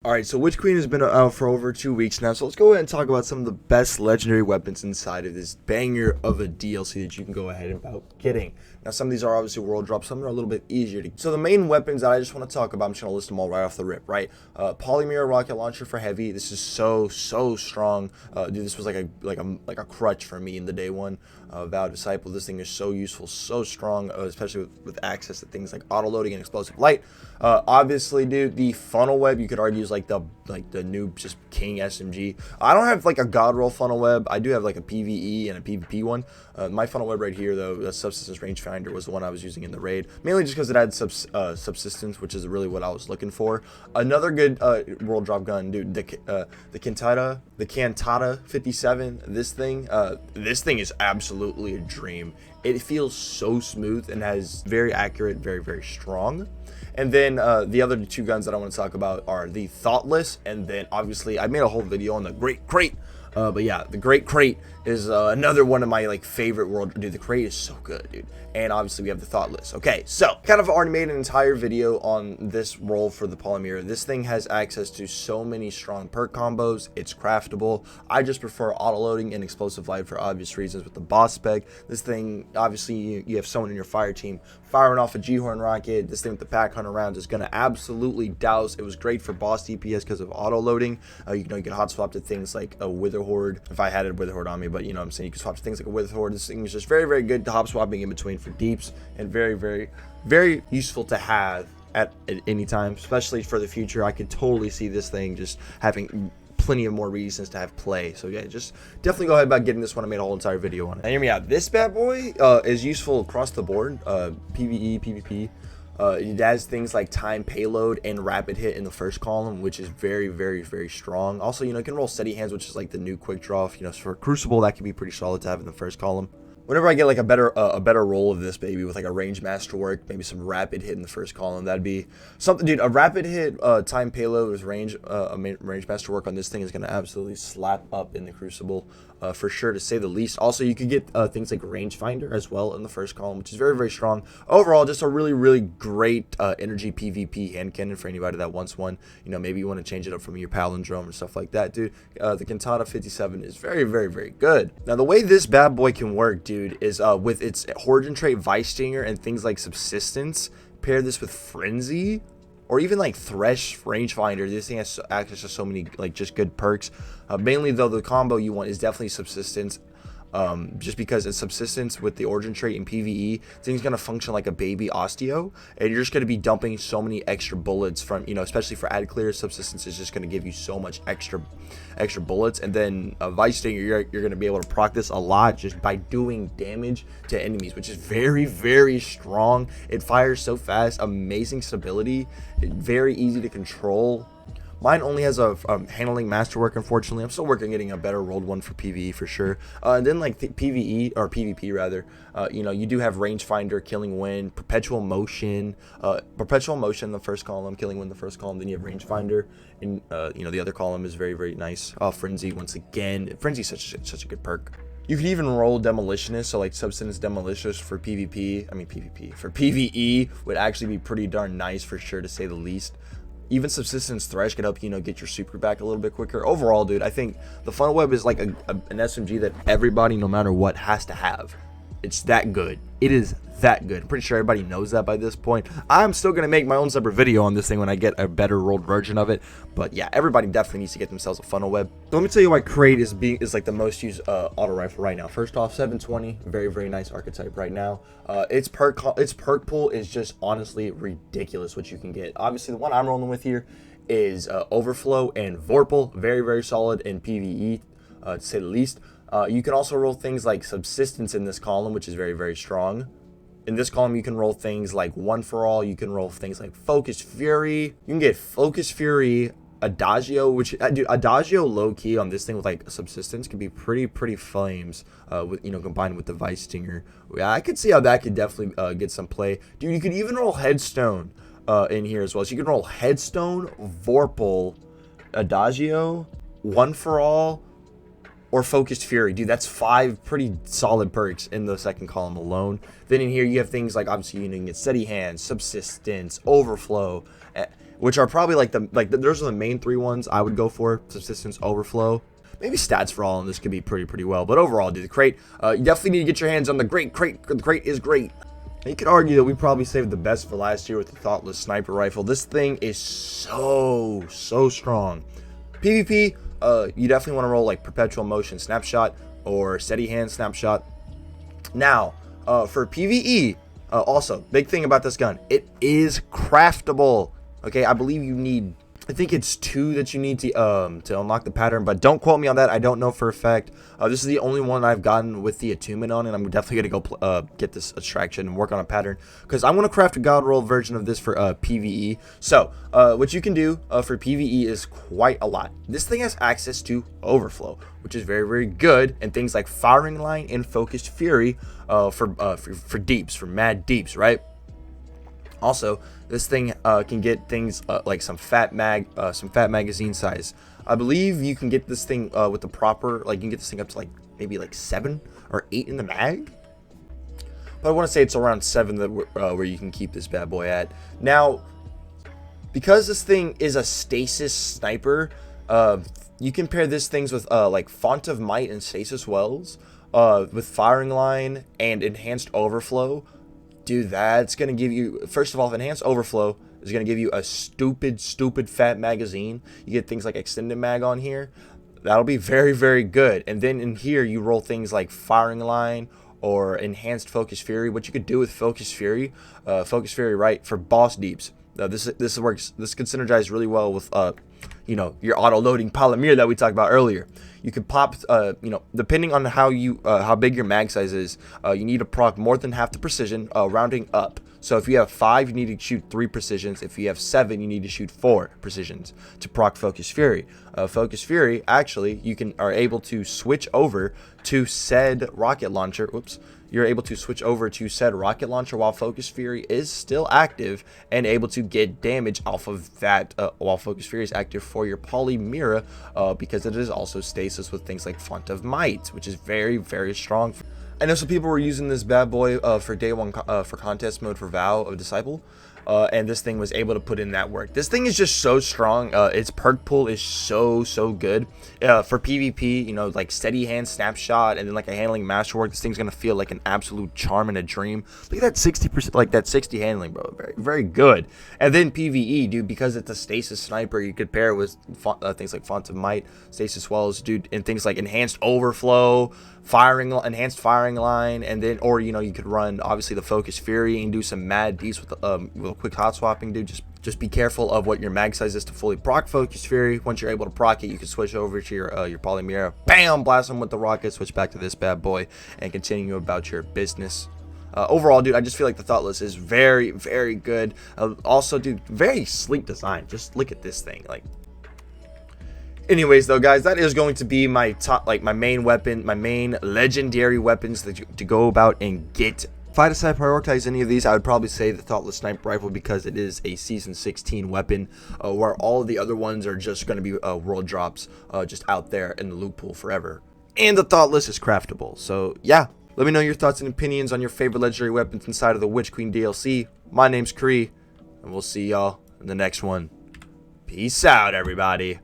Alright, so Witch Queen has been out for over 2 weeks now, so let's go ahead and talk about some of the best legendary weapons inside of this banger of a DLC that you can go ahead and about getting. Now, some of these are obviously world drops, some are a little bit easier to get. So the main weapons that I just want to talk about, I'm just going to list them all right off the rip, right? Polymer rocket launcher for heavy. This is so strong. Dude, this was like a crutch for me in the day one. Vow Disciple. This thing is so useful, so strong, especially with access to things like auto loading and explosive light. Obviously, dude, the funnel web, you could argue is like the new just king SMG. I don't have like a god roll funnel web. I do have like a PVE and a PvP one. My funnel web right here, though, the subsistence rangefinder was the one I was using in the raid, mainly just because it had subsistence, which is really what I was looking for. Another good world drop gun, dude, the Cantata 57. This thing is absolutely a dream. It feels so smooth and has very accurate, very strong. And then the other two guns that I want to talk about are the Thoughtless, and then obviously I made a whole video on the Great Crate. But yeah, the Great Crate is another one of my like favorite world. Dude, the Crate is so good, dude. And obviously we have the Thoughtless. Okay, so kind of already made an entire video on this roll for the Polymer. This thing has access to so many strong perk combos. It's craftable. I just prefer auto loading and explosive light for obvious reasons with the boss spec. This thing, obviously, you have someone in your fire team firing off a G-Horn rocket. This thing with the pack hunter rounds is going to absolutely douse. It was great for boss DPS because of auto loading. You can hot swap to things like a Wither Horde, if I had a Wither Horde on me, but you know what I'm saying, you can swap to things like a Wither Horde. This thing is just very good to hop swapping in between for deeps, and very useful to have at any time, especially for the future. I could totally see this thing just having plenty of more reasons to have play. So yeah, just definitely go ahead about getting this one. I made a whole entire video on it. And hear me out, this bad boy is useful across the board. PvE, PvP. It has things like time payload and rapid hit in the first column, which is very strong. Also, you can roll steady hands, which is like the new quick draw. For Crucible, that can be pretty solid to have in the first column. Whenever I get like a better roll of this baby with like a range masterwork, maybe some rapid hit in the first column, that'd be something, dude. A rapid hit time payload with range masterwork on this thing is gonna absolutely slap up in the Crucible, for sure, to say the least. Also, you could get things like rangefinder as well in the first column, which is very strong. Overall, just a really great energy PvP hand cannon for anybody that wants one. Maybe you want to change it up from your palindrome or stuff like that, dude. The Cantata 57 is very good. Now, the way this bad boy can work, dude, is with its Origin trait Vice Stinger and things like Subsistence. Pair this with Frenzy or even like Thresh Rangefinder. This thing has access to so many like just good perks. Mainly though, the combo you want is definitely Subsistence. Just because it's Subsistence with the Origin trait in PvE, thing's gonna function like a baby Osteo, and you're just gonna be dumping so many extra bullets from, especially for ad clear. Subsistence is just gonna give you so much extra bullets, and then Vice Stinger, you're gonna be able to proc this a lot just by doing damage to enemies, which is very strong. It fires so fast, amazing stability, very easy to control. Mine only has a handling masterwork, unfortunately. I'm still working on getting a better rolled one for PvE for sure. And then like PvE or PvP rather, you do have rangefinder, killing wind, perpetual motion in the first column, killing wind in the first column. Then you have rangefinder, and the other column is very nice. Frenzy once again. Frenzy is such a good perk. You could even roll Demolitionist, so like Subsistence Demolitionist for PvP. For PvE would actually be pretty darn nice for sure, to say the least. Even Subsistence Thresh can help you, get your super back a little bit quicker. Overall, dude, I think the funnel web is like an SMG that everybody, no matter what, has to have. It's that good. It is that good. I'm pretty sure everybody knows that by this point. I'm still going to make my own separate video on this thing when I get a better rolled version of it. But yeah, everybody definitely needs to get themselves a funnel web. So let me tell you why Crate is like the most used auto rifle right now. First off, 720, very nice archetype right now. Its perk pool is just honestly ridiculous what you can get. Obviously, the one I'm rolling with here is Overflow and Vorpal. Very solid in PvE, to say the least. You can also roll things like Subsistence in this column, which is very strong. In this column, you can roll things like One for All. You can roll things like Focus Fury. You can get Focus Fury, Adagio, which, dude, Adagio low key on this thing with like Subsistence can be pretty flames. With combined with the Vice Stinger. Yeah, I could see how that could definitely get some play, dude. You could even roll Headstone in here as well. So you can roll Headstone, Vorpal, Adagio, One for All, or Focused Fury. Dude, that's 5 pretty solid perks in the second column alone. Then in here you have things like, obviously, you can get Steady Hands, Subsistence, Overflow, which are probably those are the main 3 ones I would go for. Subsistence, overflow, maybe stats for all, and this could be pretty well. But overall, dude, the crate, you definitely need to get your hands on the great crate. The crate is great. You could argue that we probably saved the best for last year with the Thoughtless Sniper Rifle. This thing is so strong. PvP, you definitely want to roll like Perpetual Motion Snapshot or Steady Hand Snapshot. Now, for PvE, also, big thing about this gun, it is craftable. Okay, I believe you need, I think it's 2 that you need to unlock the pattern, but don't quote me on that. I don't know for a fact. This is the only one I've gotten with the attunement on, and I'm definitely gonna go get this extraction and work on a pattern, because I want to craft a god roll version of this for PvE. So what you can do for PvE is quite a lot. This thing has access to overflow, which is very good, and things like firing line and focused fury for deeps, for mad deeps, right? Also, this thing can get things like some fat magazine size. I believe you can get this thing with the proper, like you can get this thing up to like maybe like 7 or 8 in the mag. But I want to say it's around 7 that where you can keep this bad boy at. Now, because this thing is a stasis sniper, you can pair this things with like Font of Might and Stasis Wells, with firing line and enhanced overflow. Dude, that's going to give you, first of all, enhanced overflow is going to give you a stupid fat magazine. You get things like extended mag on here. That'll be very good. And then in here, you roll things like firing line or enhanced focus fury. What you could do with focus fury, right, for boss deeps. This works. This can synergize really well with you know, your auto loading polymer that we talked about earlier. You could pop, you know, depending on how big your mag size is, you need to proc more than half the precision, rounding up. So if you have 5, you need to shoot 3 precisions. If you have 7, you need to shoot 4 precisions to proc Focus Fury. Focus Fury, actually, you are able to switch over to said rocket launcher. Oops. You're able to switch over to said rocket launcher while Focus Fury is still active, and able to get damage off of that while Focus Fury is active for your polymira, because it is also stasis with things like Font of Might, which is very strong. I know some people were using this bad boy for day 1 for contest mode for Vow of Disciple, and this thing was able to put in that work. This thing is just so strong. Its perk pool is so good. For PvP, you know, like Steady Hand Snapshot and then like a handling masterwork, this thing's gonna feel like an absolute charm and a dream. Look at that 60%, like that 60 handling, bro. Very good. And then PvE, dude, because it's a stasis sniper, you could pair it with things like Font of Might, Stasis Wells, dude, and things like enhanced overflow, enhanced firing line, and then, or you know, you could run obviously the Focus Fury and do some mad deets with a quick hot swapping, dude. Just be careful of what your mag size is to fully proc Focus Fury. Once you're able to proc it, you can switch over to your polymira, bam, blast them with the rocket, switch back to this bad boy, and continue about your business. Overall, dude, I just feel like the Thoughtless is very good. Also, dude, very sleek design. Just look at this thing, like. Anyways, though, guys, that is going to be my top, like my main weapon, my main legendary weapons to go about and get. If I decide to prioritize any of these, I would probably say the Thoughtless Sniper Rifle, because it is a Season 16 weapon, where all of the other ones are just going to be world drops, just out there in the loot pool forever. And the Thoughtless is craftable. So, yeah. Let me know your thoughts and opinions on your favorite legendary weapons inside of the Witch Queen DLC. My name's Kree, and we'll see y'all in the next one. Peace out, everybody.